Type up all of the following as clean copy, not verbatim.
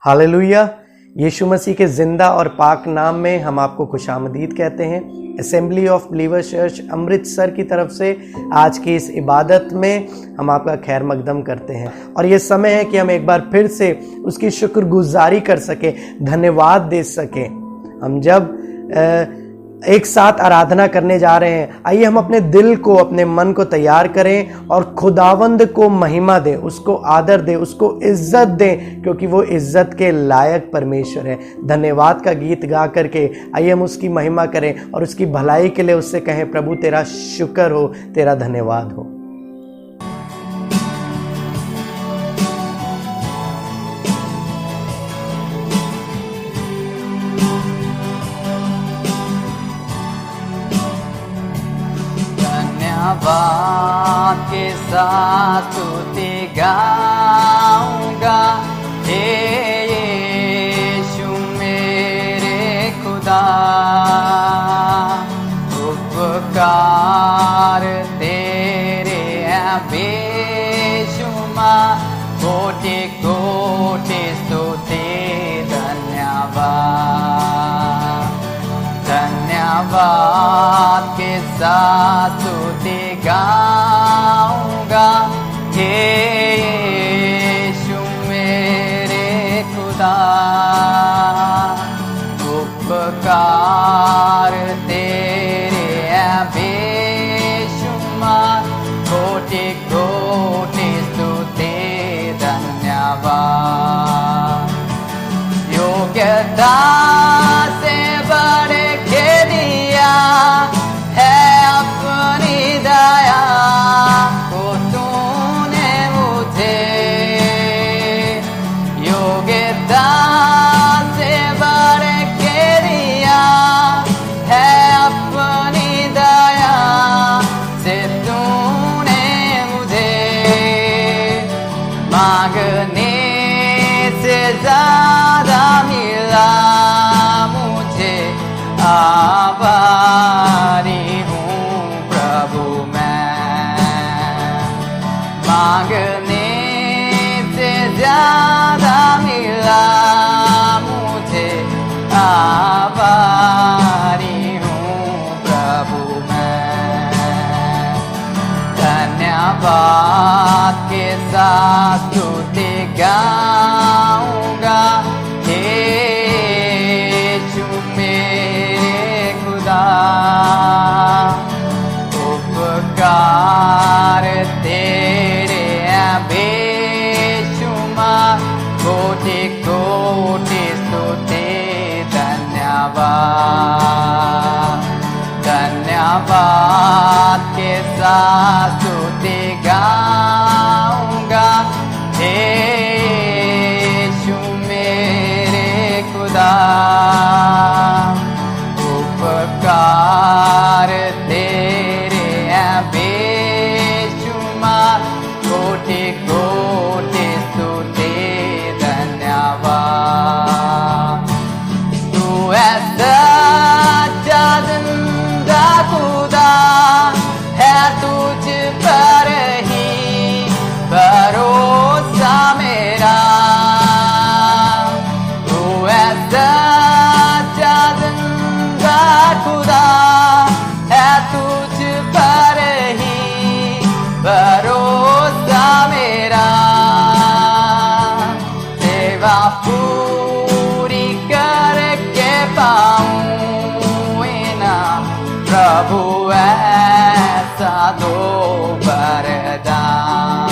Hallelujah. यीशु मसीह के जिंदा और पाक नाम में हम आपको खुशामदीद कहते हैं। Assembly of believers church Amritsar की तरफ से आज की इस इबादत में हम आपका खैर मकदम करते हैं और ये समय है कि हम एक बार फिर से उसकी शुक्रगुजारी कर सके, धन्यवाद दे सके। हम जब एक साथ आराधना करने जा रहे हैं, आइए हम अपने दिल को, अपने मन को तैयार करें और खुदावंद को महिमा दें, उसको आदर दें, उसको इज्जत दें, क्योंकि वो इज्जत के लायक परमेश्वर है। धन्यवाद का गीत गा करके आइए हम उसकी महिमा करें और उसकी भलाई के लिए उससे कहें, प्रभु तेरा शुक्र हो, तेरा धन्यवाद हो। धन्यवाद के साथ स्तुति गाऊंगा, हे यीशु मेरे खुदा। उपकार तेरे हैं बेशुमार, कोटि कोटि स्तुति धन्यवाद। धन्यवाद के साथ स्तुति गाऊंगा, हे यीशु मेरे खुदा। उपकार तेरे हैं बेशुमार, कोटि कोटि स्तुति धन्यवाद। योग्यता से बढ़ के दिया है अपनी दया को तूने मुझे। योग्यता से बढ़ के दिया है अपनी दया से तूने मुझे। मांगने से ज्यादा मिला मुझे, आभारी हूँ प्रभु मैं। मांगने से ज्यादा मिला मुझे, आभारी हूँ प्रभु मैं। धन्यवाद के साथ स्तुति गाऊंगा, हे यीशु मेरे खुदा। उपकार तेरे हैं बेशुमार, कोटि कोटि स्तुति धन्यवाद। धन्यवाद के साथ स्तुति गाऊंगा, हे यीशु मेरे खुदा। उपकार तेरे हैं बेशुमार, कोटि कोटि स्तुति धन्यवाद। तू ऐसा जिंदा खुदा है, तुझ पर ही भरोसा मेरा। तू ऐसा जिंदा खुदा है, तुझ पर ही भरोसा मेरा। सेवा पूरी करके पाऊं ना प्रभु, ऐसा दो वरदान।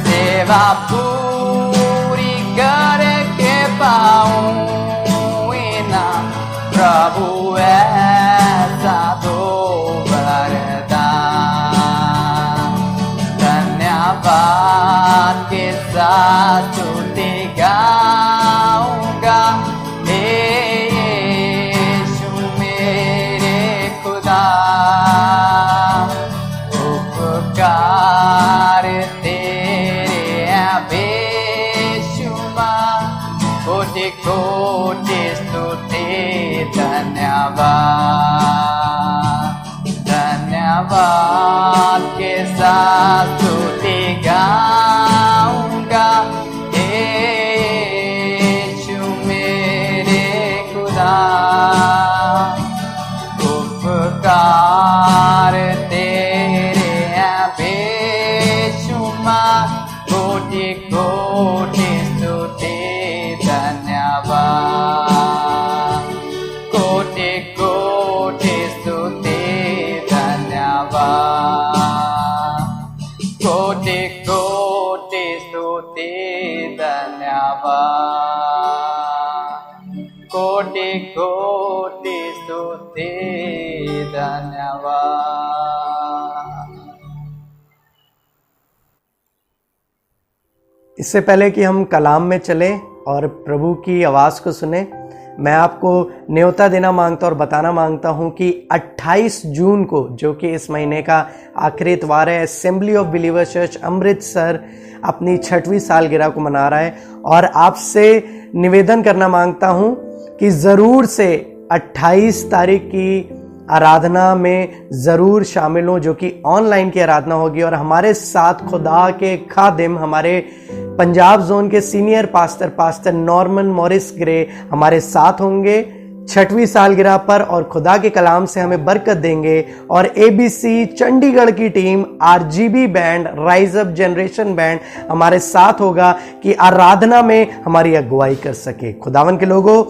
सेवा पूरी करके पाऊं ना प्रभु, ऐसा दो वरदान। धन्यवाद के साथ स्तुति गाऊंगा, हे यीशु मेरे खुदा। उपकार तेरे हैं बेशुमार, कोटि कोटि स्तुति धन्यवाद। धन्यवाद के साथ स्तुति गाऊंगा, हे धन्यवाद। इससे पहले कि हम कलाम में चलें और प्रभु की आवाज़ को सुने, मैं आपको न्योता देना मांगता और बताना मांगता हूं कि 28 जून को, जो कि इस महीने का आखिरी इतवार है, assembly of believers church Amritsar अपनी 6वीं सालगिरह को मना रहा है। और आपसे निवेदन करना मांगता हूं कि ज़रूर से 28 तारीख की आराधना में ज़रूर शामिल हों, जो कि ऑनलाइन की आराधना होगी। और हमारे साथ खुदा के खादिम, हमारे पंजाब जोन के senior pastor Norman Morris grey हमारे साथ होंगे 6वीं सालगिरह पर, और खुदा के कलाम से हमें बरकत देंगे। और ABC चंडीगढ़ की team, RGB band, rise up generation band हमारे साथ होगा कि आराधना में हमारी अगुवाई कर सके। खुदावन के लोगों,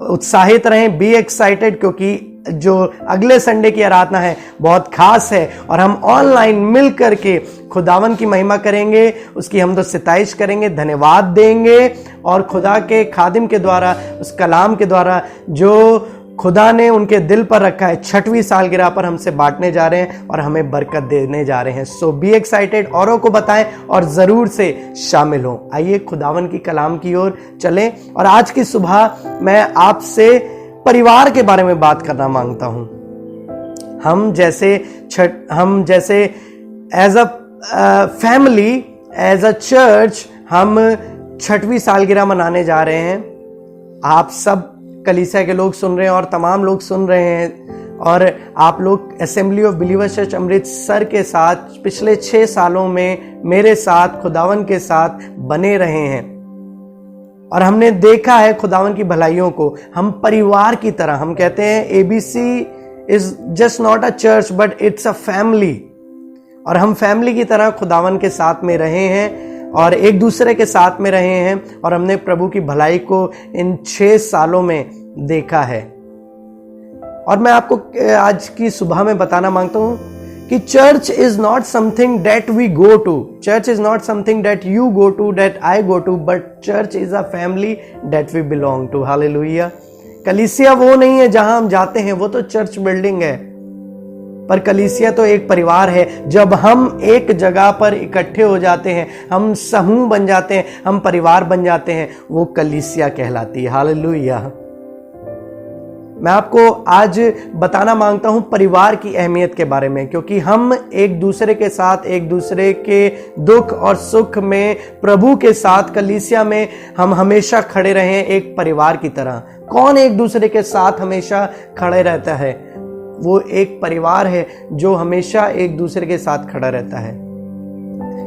उत्साहित रहें, बी एक्साइटेड, क्योंकि जो अगले संडे की आराधना है बहुत खास है और हम ऑनलाइन मिल करके खुदावन की महिमा करेंगे, उसकी हम तो सिताइश करेंगे, धन्यवाद देंगे। और खुदा के खादिम के द्वारा, उस कलाम के द्वारा जो खुदा ने उनके दिल पर रखा है, 6वीं सालगिरह पर हमसे बांटने जा रहे हैं और हमें बरकत देने जा रहे हैं। सो बी एक्साइटेड, औरों को बताएं और ज़रूर से शामिल हों। आइए खुदावन की कलाम की ओर चलें। और आज की सुबह मैं आपसे परिवार के बारे में बात करना मांगता हूं। हम जैसे as a family, as a church, हम 6वीं सालगिरह मनाने जा रहे हैं। आप सब कलीसिया के लोग सुन रहे हैं और तमाम लोग सुन रहे हैं, और आप लोग assembly of believers church Amritsar के साथ पिछले 6 सालों में मेरे साथ, खुदावन के साथ बने रहे हैं। और हमने देखा है खुदावन की भलाइयों को। हम परिवार की तरह, हम कहते हैं ABC is just not a church but it's a family. और हम फैमिली की तरह खुदावन के साथ में रहे हैं और एक दूसरे के साथ में रहे हैं, और हमने प्रभु की भलाई को इन 6 सालों में देखा है। और मैं आपको आज की सुबह में बताना मांगता हूं कि church is not something that we go to, church is not something that you go to, that I go to, but church is a family that we belong to. Hallelujah. कलीसिया वो नहीं है जहां हम जाते हैं, वो तो चर्च बिल्डिंग है, पर कलीसिया तो एक परिवार है। जब हम एक जगह पर इकट्ठे हो जाते हैं, हम समूह बन जाते हैं, हम परिवार बन जाते हैं, वो कलीसिया कहलाती है। हालेलुया। मैं आपको आज बताना मांगता हूं परिवार की अहमियत के बारे में, क्योंकि हम एक दूसरे के साथ, एक दूसरे के दुख और सुख में, प्रभु के साथ कलीसिया में हम हमेशा खड़े रहे एक परिवार की तरह। कौन एक दूसरे के साथ हमेशा खड़े रहता है? वो एक परिवार है जो हमेशा एक दूसरे के साथ खड़ा रहता है।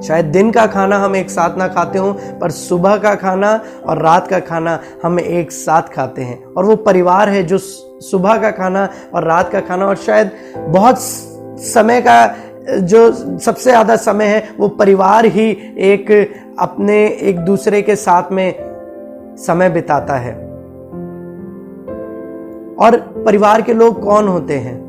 शायद दिन का खाना हम एक साथ ना खाते हों, पर सुबह का खाना और रात का खाना हम एक साथ खाते हैं। और वो परिवार है जो सुबह का खाना और रात का खाना, और शायद बहुत समय का जो सबसे ज़्यादा समय है, वो परिवार ही एक अपने एक दूसरे के साथ में समय बिताता है। और परिवार के लोग कौन होते हैं?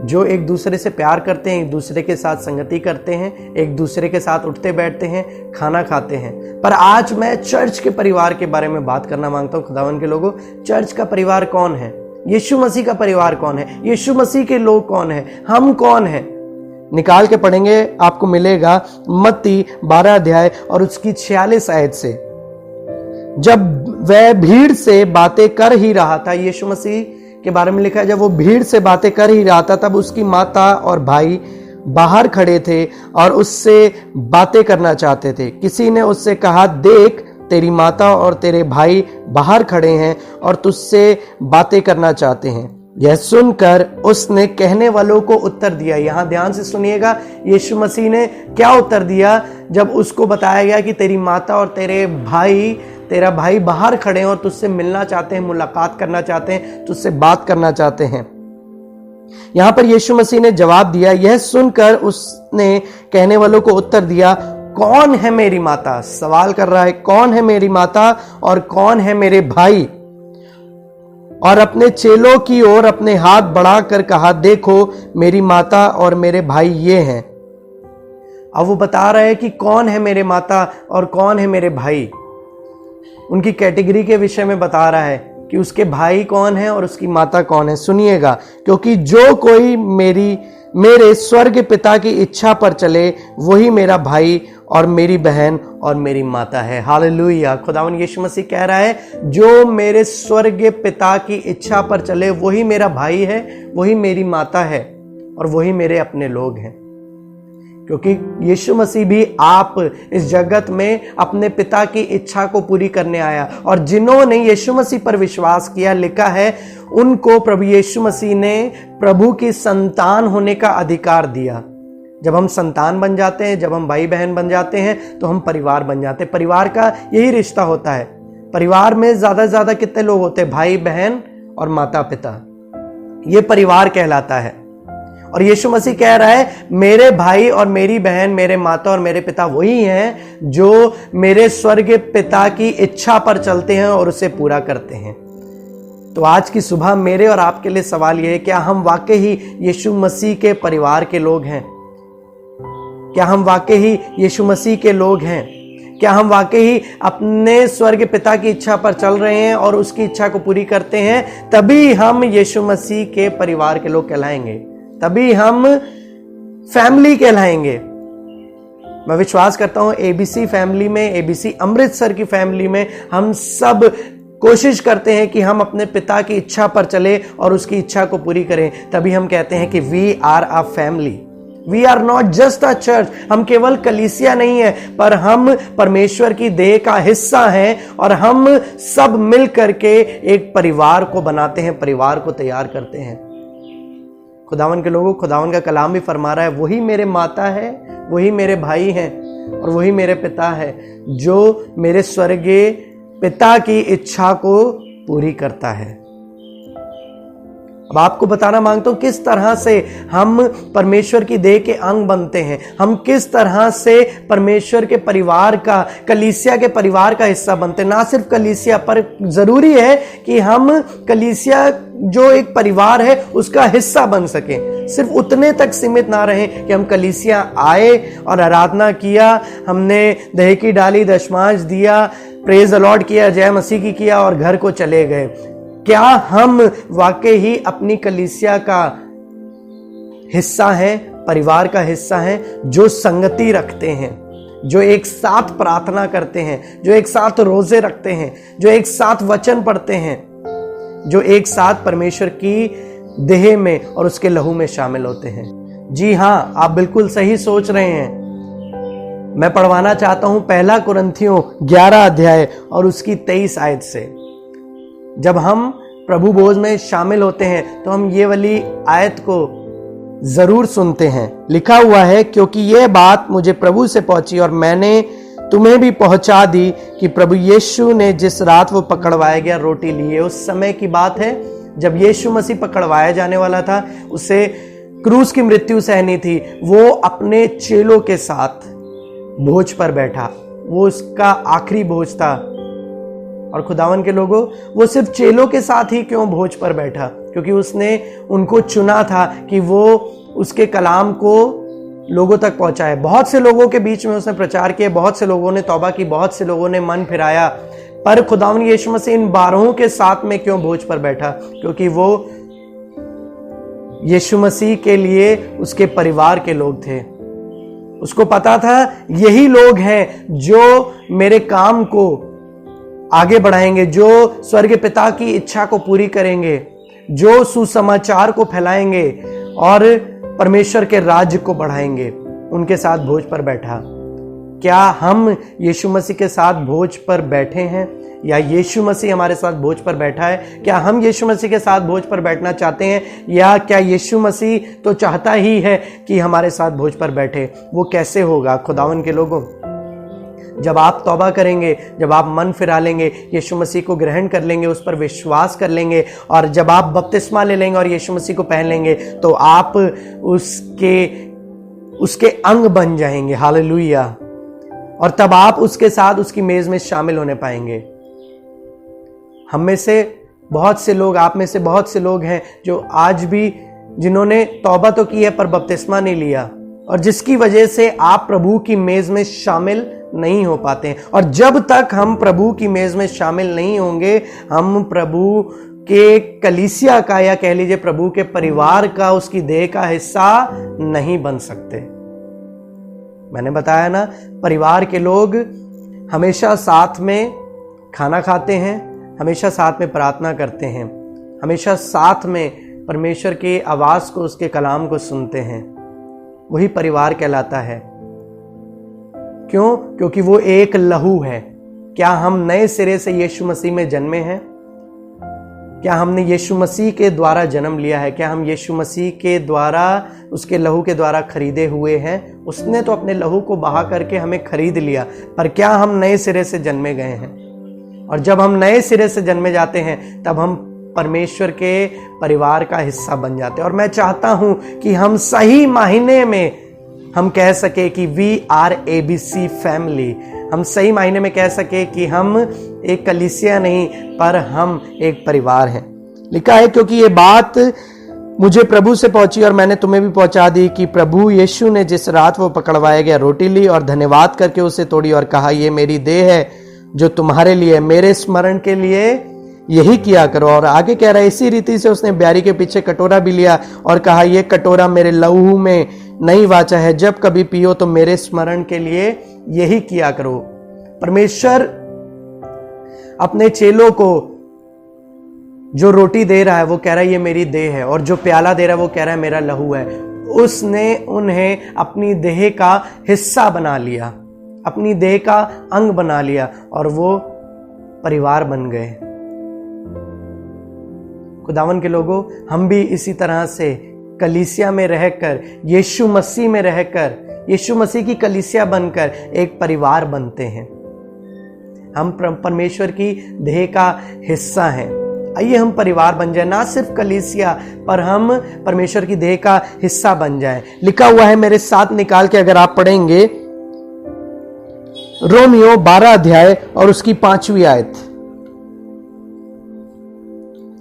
जो एक दूसरे से प्यार करते हैं, एक दूसरे के साथ संगति करते हैं, एक दूसरे के साथ उठते बैठते हैं, खाना खाते हैं। पर आज मैं चर्च के परिवार के बारे में बात करना मांगता हूं। खुदावन के लोगों, चर्च का परिवार कौन है? यीशु मसीह का परिवार कौन है? यीशु मसीह के लोग कौन है? हम कौन हैं? निकाल के पढ़ेंगे, आपको मिलेगा मत्ती 12 अध्याय और उसकी 46 आयत से। जब वह भीड़ से बातें कर ही रहा था, यीशु मसीह के बारे में लिखा है, जब वो भीड़ से बातें कर ही रहा था, तब उसकी माता और भाई बाहर खड़े थे और उससे बातें करना चाहते थे। किसी ने उससे कहा, देख तेरी माता और तेरे भाई बाहर खड़े हैं और तुझसे बातें करना चाहते हैं। यह सुनकर उसने कहने वालों को उत्तर दिया। यहां ध्यान से सुनिएगा, यीशु मसीह ने क्या उत्तर दिया जब उसको बताया गया कि तेरी माता और तेरा भाई बाहर खड़े हैं और तुझसे मिलना चाहते हैं, मुलाकात करना चाहते हैं, तुझसे बात करना चाहते हैं। यहां पर यीशु मसीह ने जवाब दिया। यह सुनकर उसने कहने वालों को उत्तर दिया, कौन है मेरी माता? सवाल कर रहा है, कौन है मेरी माता और कौन है मेरे भाई? और अपने चेलों की ओर अपने हाथ बढ़ाकर कहा, देखो मेरी माता और मेरे भाई ये हैं। अब वो बता रहे हैं कि कौन है मेरे माता और कौन है मेरे भाई। उनकी कैटेगरी के विषय में बता रहा है कि कि उसके भाई कौन है और उसकी माता कौन है। सुनिएगा, क्योंकि जो कोई मेरे स्वर्ग पिता की इच्छा पर चले वही मेरा भाई और मेरी बहन और मेरी माता है। हालेलुया। खुदावन यीशु मसीह कह रहा है, जो मेरे स्वर्ग पिता की इच्छा पर चले वही मेरा भाई है, वही मेरी माता है और वही मेरे अपने लोग हैं। क्योंकि यीशु मसीह भी आप इस जगत में अपने पिता की इच्छा को पूरी करने आया, और जिन्होंने यीशु मसीह पर विश्वास किया, लिखा है उनको प्रभु यीशु मसीह ने प्रभु की संतान होने का अधिकार दिया। जब हम संतान बन जाते हैं, जब हम भाई बहन बन जाते हैं, तो हम परिवार बन जाते हैं। परिवार का यही रिश्ता होता है। परिवार में ज्यादा से ज्यादा कितने लोग होते हैं? भाई बहन और माता पिता, ये परिवार कहलाता है। और यीशु मसीह कह रहा है, मेरे भाई और मेरी बहन, मेरे माता और मेरे पिता वही हैं जो मेरे स्वर्ग पिता की इच्छा पर चलते हैं और उसे पूरा करते हैं। तो आज की सुबह मेरे और आपके लिए सवाल यह है, क्या हम वाकई ही यीशु मसीह के परिवार के लोग हैं? क्या हम वाकई ही यीशु मसीह के लोग हैं? क्या हम वाकई ही अपने स्वर्ग पिता की इच्छा पर चल रहे हैं और उसकी इच्छा को पूरी करते हैं? तभी हम यीशु मसीह के परिवार के लोग कहलाएंगे, तभी हम फैमिली कहलाएंगे। मैं विश्वास करता हूं एबीसी फैमिली में, एबीसी अमृतसर की फैमिली में हम सब कोशिश करते हैं कि हम अपने पिता की इच्छा पर चले और उसकी इच्छा को पूरी करें। तभी हम कहते हैं कि we are a family, we are not just a church. हम केवल कलीसिया नहीं है, पर हम परमेश्वर की देह का हिस्सा हैं और हम सब मिल करके एक परिवार को बनाते हैं, परिवार को तैयार करते हैं। खुदावन के लोगों, खुदावन का कलाम भी फरमा रहा है, वही मेरे माता है, वही मेरे भाई हैं और वही मेरे पिता है, जो मेरे स्वर्गीय पिता की इच्छा को पूरी करता है। अब आपको बताना मांगता हूं किस तरह से हम परमेश्वर की देह के अंग बनते हैं, हम किस तरह से परमेश्वर के परिवार का, कलीसिया के परिवार का हिस्सा बनते हैं। ना सिर्फ कलीसिया, पर जरूरी है कि हम कलीसिया जो एक परिवार है उसका हिस्सा बन सकें। सिर्फ उतने तक सीमित ना रहें कि हम कलीसिया आए और आराधना किया, हमने दही डाली, दशमांश दिया, प्रेज द लॉर्ड किया, जय मसीह की किया और घर को चले गए। क्या हम वाकई ही अपनी कलीसिया का हिस्सा हैं, परिवार का हिस्सा हैं, जो संगति रखते हैं, जो एक साथ प्रार्थना करते हैं, जो एक साथ रोजे रखते हैं, जो एक साथ वचन पढ़ते हैं, जो एक साथ परमेश्वर की देह में और उसके लहू में शामिल होते हैं? जी हाँ, आप बिल्कुल सही सोच रहे हैं। मैं पढ़वाना चाहता हूं 1 कुरिन्थियों 11 अध्याय और उसकी 23 आयत से। जब हम प्रभु भोज में शामिल होते हैं तो हम ये वाली आयत को जरूर सुनते हैं। लिखा हुआ है, क्योंकि यह बात मुझे प्रभु से पहुंची और मैंने तुम्हें भी पहुंचा दी कि प्रभु यीशु ने जिस रात वो पकड़वाया गया रोटी लिए, उस समय की बात है जब यीशु मसीह पकड़वाया जाने वाला था, उसे क्रूस की मृत्यु सहनी थी। वो अपने चेलों के साथ भोज पर बैठा, वो उसका आखिरी भोज था। और खुदावन के लोगों, वो सिर्फ चेलों के साथ ही क्यों भोज पर बैठा? क्योंकि उसने उनको चुना था कि वो उसके कलाम को लोगों तक पहुंचाए। बहुत से लोगों के बीच में उसने प्रचार किया, बहुत से लोगों ने तौबा की, बहुत से लोगों ने मन फिराया, पर खुदावन यीशु मसीह इन 12 के साथ में क्यों भोज पर बैठा? क्योंकि वो यीशु मसीह के लिए उसके परिवार के लोग थे। उसको पता था यही लोग हैं जो मेरे काम को आगे बढ़ाएंगे, जो स्वर्ग पिता की इच्छा को पूरी करेंगे, जो सुसमाचार को फैलाएंगे और परमेश्वर के राज्य को बढ़ाएंगे। उनके साथ भोज पर बैठा। क्या हम यीशु मसीह के साथ भोज पर बैठे हैं या यीशु मसीह हमारे साथ भोज पर बैठा है? क्या हम यीशु मसीह के साथ भोज पर बैठना चाहते हैं या क्या यीशु मसीह तो चाहता ही है कि हमारे साथ भोज पर बैठे? वो कैसे होगा खुदावन के लोगों? जब आप तौबा करेंगे, जब आप मन फिरा लेंगे, यीशु मसीह को ग्रहण कर लेंगे, उस पर विश्वास कर लेंगे और जब आप बपतिस्मा ले लेंगे और यीशु मसीह को पहन लेंगे, तो आप उसके अंग बन जाएंगे। हालेलुया। और तब आप उसके साथ उसकी मेज में शामिल होने पाएंगे। हम में से बहुत से लोग, आप में से बहुत से लोग हैं जो आज भी, जिन्होंने तौबा तो की है पर बपतिस्मा नहीं लिया, और जिसकी वजह से आप प्रभु की मेज में शामिल नहीं हो पाते हैं। और जब तक हम प्रभु की मेज में शामिल नहीं होंगे, हम प्रभु के कलीसिया का, या कह लीजिए प्रभु के परिवार का, उसकी देह का हिस्सा नहीं बन सकते। मैंने बताया ना, परिवार के लोग हमेशा साथ में खाना खाते हैं, हमेशा साथ में प्रार्थना करते हैं, हमेशा साथ में परमेश्वर की आवाज को, उसके कलाम को सुनते हैं। वही परिवार कहलाता है। क्यों? क्योंकि वो एक लहू है। क्या हम नए सिरे से यीशु मसीह में जन्मे हैं? क्या हमने यीशु मसीह के द्वारा जन्म लिया है? क्या हम यीशु मसीह के द्वारा, उसके लहू के द्वारा खरीदे हुए हैं? उसने तो अपने लहू को बहा करके हमें खरीद लिया, पर क्या हम नए सिरे से जन्मे गए हैं? और जब हम नए सिरे से जन्मे जाते हैं, तब हम परमेश्वर के परिवार का हिस्सा बन जाते हैं। और मैं चाहता हूं कि हम सही मायने में हम कह सके कि वी आर ABC फैमिली। हम सही मायने में कह सके कि हम एक कलीसिया नहीं, पर हम एक परिवार हैं। लिखा है, क्योंकि ये बात मुझे प्रभु से पहुंची और मैंने तुम्हें भी पहुंचा दी, कि प्रभु यीशु ने जिस रात वो पकड़वाया गया, रोटी ली और धन्यवाद करके उसे तोड़ी और कहा, ये मेरी देह है जो तुम्हारे लिए, मेरे स्मरण के लिए यही किया करो। और आगे कह रहा है, इसी रीति से उसने ब्यारी के पीछे कटोरा भी लिया और कहा, यह कटोरा मेरे लहू में नई वाचा है, जब कभी पियो तो मेरे स्मरण के लिए यही किया करो। परमेश्वर अपने चेलों को जो रोटी दे रहा है, वो कह रहा है ये मेरी देह है, और जो प्याला दे रहा है वो कह रहा है मेरा लहू है। उसने उन्हें अपनी देह का हिस्सा बना लिया, अपनी देह का अंग बना लिया, और वो परिवार बन गए। खुदावन के लोगों, हम भी इसी तरह से कलीसिया में रहकर, यीशु मसीह में रहकर, यीशु मसीह की कलीसिया बनकर एक परिवार बनते हैं। हम परमेश्वर की देह का हिस्सा हैं। आइए हम परिवार बन जाए, ना सिर्फ कलीसिया, पर हम परमेश्वर की देह का हिस्सा बन जाए। लिखा हुआ है, मेरे साथ निकाल के अगर आप पढ़ेंगे, रोमियो 12 अध्याय और उसकी 5वीं आयत।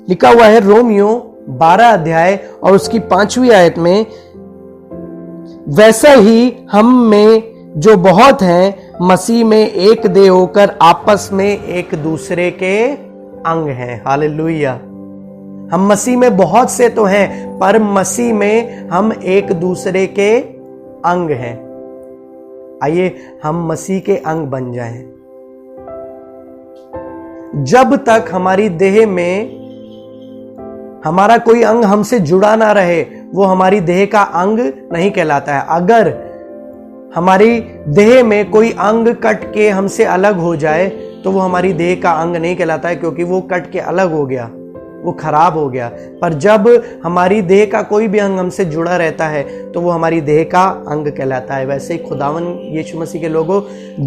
लिखा हुआ है रोमियो 12 अध्याय और उसकी 5वीं आयत में, वैसा ही हम में जो बहुत हैं, मसीह में एक देह होकर आपस में एक दूसरे के अंग हैं। हालेलुया। हम मसीह में बहुत से तो हैं, पर मसीह में हम एक दूसरे के अंग हैं। आइए हम मसीह के अंग बन जाएं। जब तक हमारी देह में हमारा कोई अंग हमसे जुड़ा ना रहे, वो हमारी देह का अंग नहीं कहलाता है। अगर हमारी देह में कोई अंग कट के हमसे अलग हो जाए, तो वो हमारी देह का अंग नहीं कहलाता है, क्योंकि वो कट के अलग हो गया, वो खराब हो गया। पर जब हमारी देह का कोई भी अंग हमसे जुड़ा रहता है, तो वो हमारी देह का अंग कहलाता है। वैसे ही खुदावन यीशु मसीह के लोगों,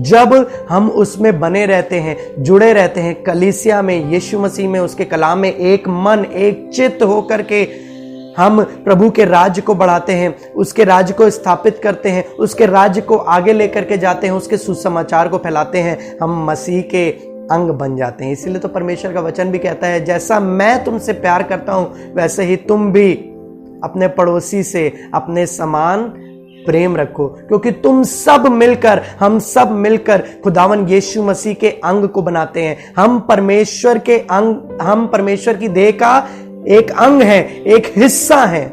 जब हम उसमें बने रहते हैं, जुड़े रहते हैं, कलीसिया में, यीशु मसीह में, उसके कलाम में, एक मन एक चित्त होकर के हम प्रभु के राज्य को बढ़ाते हैं, उसके राज्य को स्थापित करते हैं, उसके राज्य को आगे लेकर के जाते हैं, उसके सुसमाचार को फैलाते हैं, हम मसीह के अंग बन जाते हैं। इसीलिए तो परमेश्वर का वचन भी कहता है, जैसा मैं तुमसे प्यार करता हूं, वैसे ही तुम भी अपने पड़ोसी से अपने समान प्रेम रखो, क्योंकि तुम सब मिलकर, हम सब मिलकर खुदावन यीशु मसीह के अंग को बनाते हैं। हम परमेश्वर के अंग, हम परमेश्वर की देह का एक अंग है, एक हिस्सा है,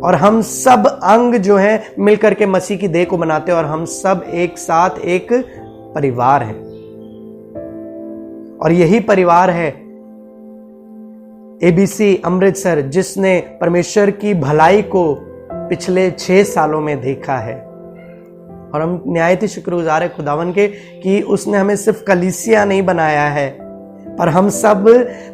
और हम सब अंग जो है मिलकर के मसीह की देह को बनाते हैं, और हम सब एक साथ एक परिवार हैं। और यही परिवार है ABC अमृतसर, जिसने परमेश्वर की भलाई को पिछले 6 सालों में देखा है। और हम निहायत ही शुक्रगुजार है खुदावन के कि उसने हमें सिर्फ कलीसिया नहीं बनाया है, पर हम सब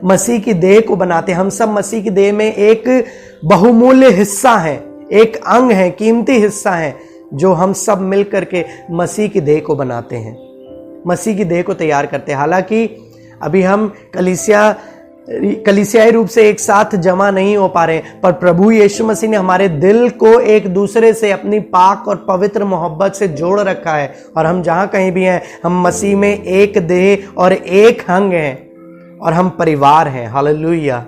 मसीह की देह को बनाते हैं। हम सब मसीह की देह में एक बहुमूल्य हिस्सा है, एक अंग है, कीमती हिस्सा है, जो हम सब मिलकर के मसीह की देह को बनाते हैं, मसीह की देह को तैयार करते हैं। हालांकि अभी हम कलीसियाई रूप से एक साथ जमा नहीं हो पा रहे, पर प्रभु यीशु मसीह ने हमारे दिल को एक दूसरे से अपनी पाक और पवित्र मोहब्बत से जोड़ रखा है। और हम जहां कहीं भी हैं, हम मसीह में एक देह और एक अंग हैं, और हम परिवार हैं। हालेलुया।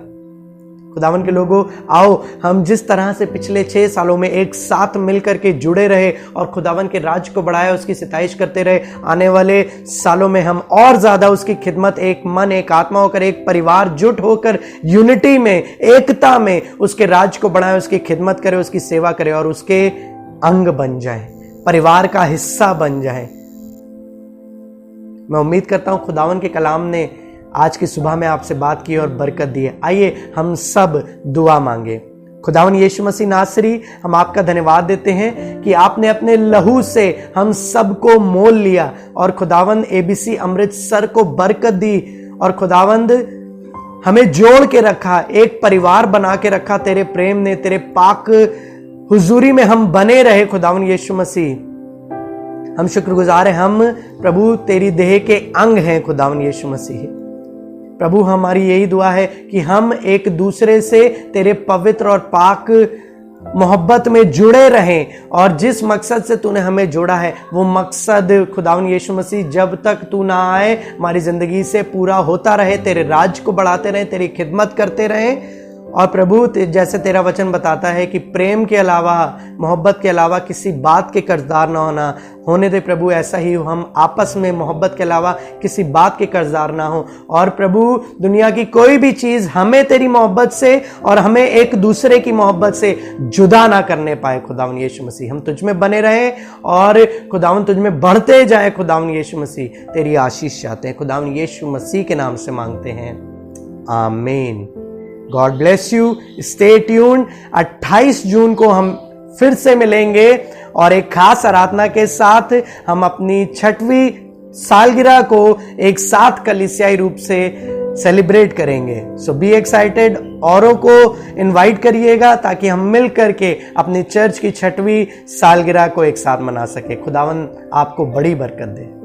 खुदावन के लोगों, आओ हम जिस तरह से पिछले 6 सालों में एक साथ मिलकर के जुड़े रहे और खुदावन के राज को बढ़ाया, उसकी सिताइश करते रहे, आने वाले सालों में हम और ज्यादा उसकी खिदमत, एक मन एक आत्मा होकर, एक परिवार जुट होकर, यूनिटी में, एकता में उसके राज को बढ़ाए, उसकी खिदमत करे, उसकी सेवा करे और उसके अंग बन जाए, परिवार का हिस्सा बन जाए। मैं उम्मीद करता हूं खुदावन के कलाम ने आज की सुबह में आपसे बात की और बरकत दी है। आइए हम सब दुआ मांगे। खुदावन यीशु मसीह नासरी, हम आपका धन्यवाद देते हैं कि आपने अपने लहू से हम सबको मोल लिया और खुदावंद एबीसी अमृतसर को बरकत दी और खुदावंद हमें जोड़ के रखा, एक परिवार बना के रखा तेरे प्रेम ने, तेरे पाक हुजूरी में हम बने रहे। खुदावंद यीशु मसीह, हम शुक्रगुजार हैं, हम प्रभु तेरी देह के अंग हैं। खुदावंद यीशु मसीह प्रभु, हमारी यही दुआ है कि हम एक दूसरे से तेरे पवित्र और पाक मोहब्बत में जुड़े रहें और जिस मकसद से तूने हमें जोड़ा है वो मकसद खुदावन यीशु मसीह जब तक तू ना आए हमारी जिंदगी से पूरा होता रहे, तेरे राज को बढ़ाते रहे, तेरी खिदमत करते रहें। और प्रभु, जैसे तेरा वचन बताता है कि प्रेम के अलावा, मोहब्बत के अलावा किसी बात के कर्जदार ना होने दे प्रभु, ऐसा ही हम आपस में मोहब्बत के अलावा किसी बात के कर्जदार ना हो। और प्रभु, दुनिया की कोई भी चीज हमें तेरी मोहब्बत से और हमें एक दूसरे की मोहब्बत से जुदा ना करने पाए। खुदावन यीशु मसीह, हम तुझ में बने रहें और खुदावन तुझ में बढ़ते जाएं। खुदावन यीशु मसीह, तेरी आशीष चाहते हैं। खुदावन यीशु मसीह के नाम से मांगते हैं, आमीन। God bless you, stay tuned. 28 जून को हम फिर से मिलेंगे और एक खास आराधना के साथ हम अपनी 6वीं सालगिरह को एक साथ कलीसियाई रूप से सेलिब्रेट करेंगे। सो बी एक्साइटेड, औरों को इनवाइट करिएगा ताकि हम मिल करके अपनी चर्च की 6वीं सालगिरह को एक साथ मना सके। खुदावन आपको बड़ी बरकत दे।